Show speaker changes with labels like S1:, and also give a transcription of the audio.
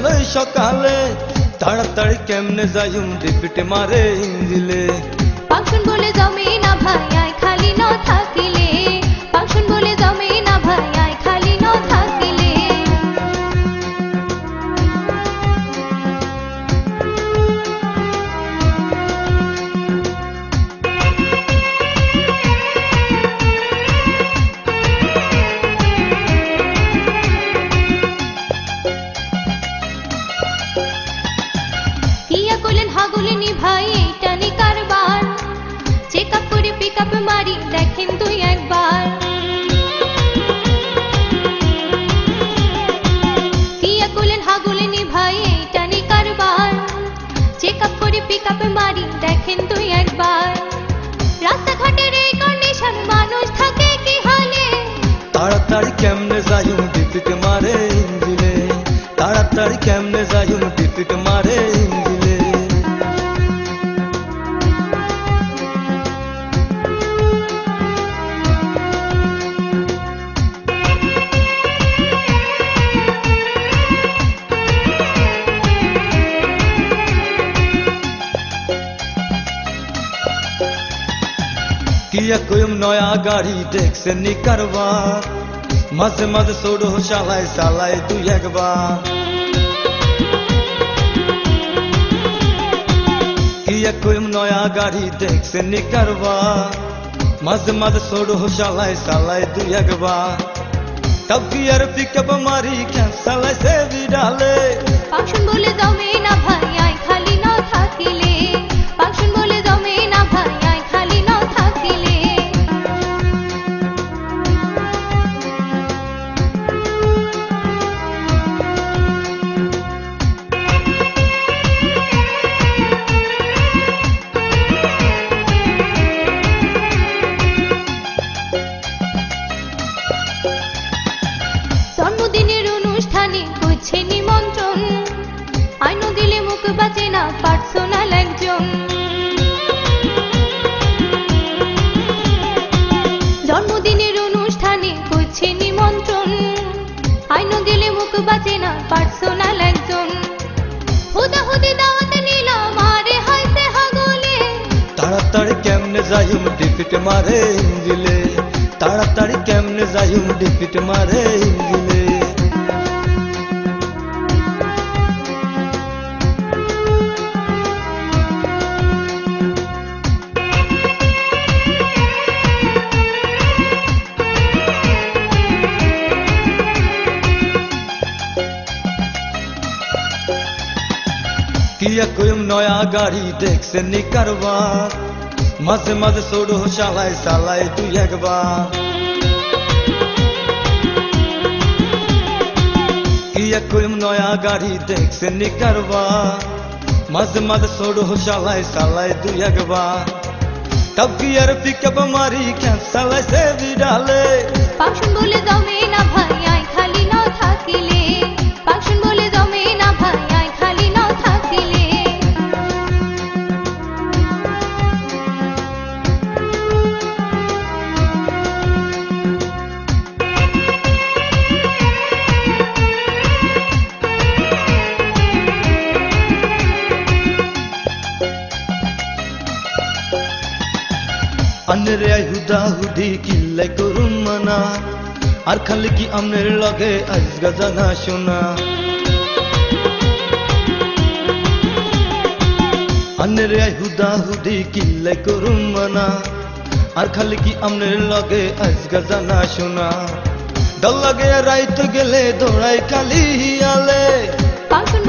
S1: লই সকালে তাড়াতাড়ি কেমনে যাইম রিপিট মারে ইঞ্জিলে
S2: ফাংশন বলে জমে না ভাই আয় খালি ন থাকিলে ফাংশন বলে জমে না ভাই আয় খালি ন থাকিলে কিয়া কইলেন হাগুলিনি ভাই এইটা নি কারবার চেক আপ করে পিক আপ মারি দেখেন তুই একবার কিয়া কইলেন হাগুলিনি ভাই এইটা নি কারবার চেক আপ করে পিক আপ মারি দেখেন তুই একবার রাস্তাঘাটের এই কন্ডিশন মানুষ থাকে কি হালে
S1: তাড়াতাড়ি কেমনে যাইম রিপিট মারে ইঞ্জিলে তাড়াতাড়ি কেমনে যাইম রিপিট মারে ইঞ্জিলে কিয়া কইম নয়া গাড়ি দেখছে নি কারবার মাঝে মাঝে ছোড়ো শালায় চালায় তুই একবার কিয়া কইম নয়া গাড়ি দেখছে নি কারবার মাঝে মাঝে ছোড়ো শালায় চালায় তুই একবার তব কি আর পিকআপ মারি কেন চালায় সে বিড়ালে
S2: ফাংশন বলে জমে না ভাই আয় খালি ন থাকিলে ফাংশন বলে জমে না ভাই আয় খালি ন থাকিলে জন্মদিনের অনুষ্ঠানে করছে নিমন্ত্রণ আইন দিলে মুখ বাঁচে না পার্সোনাল একজন জন্মদিনের অনুষ্ঠানে করছে নিমন্ত্রণ আইন দিলে মুখ বাঁচে না পার্সোনাল একজন হুদাহুদি দাওয়াতে নিলাম আরে হাইতে হাগলে
S1: তাড়াতাড়ি কেমনে যাইম রিপিট মারে ইঞ্জিলে তাড়াতাড়ি কেমনে যাইম রিপিট মারে ইঞ্জিলে কিয়া কইম নয়া গাড়ি দেখছে নি কারবার মাঝে মাঝে ছোড়ো শালায় চালায় তুই একবার কিয়া কইম নয়া গাড়ি দেখছে নি কারবার মাঝে মাঝে ছোড়ো শালায় চালায় তুই একবার তব কি আর পিকআপ মারি কেন চালায় সে বিড়ালে
S2: ফাংশন বলে জমে না ভাই আয় খালি ন থাকিলে ফাংশন বলে জমে না ভাই আয় খালি ন থাকিলে
S1: আন্নের আই হুদা হুদি কিল্লাই করুম মানা আর খালি কি আমনের লগে আজগা জানা শোনা আন্নের আই হুদা হুদি কিল্লাই করুম মানা আর খালি কি আমনের লগে আজগা জানা শোনা দল লাগে রাইত গেলে দৌড়াই খালি হিয়ালে
S2: ফাংশন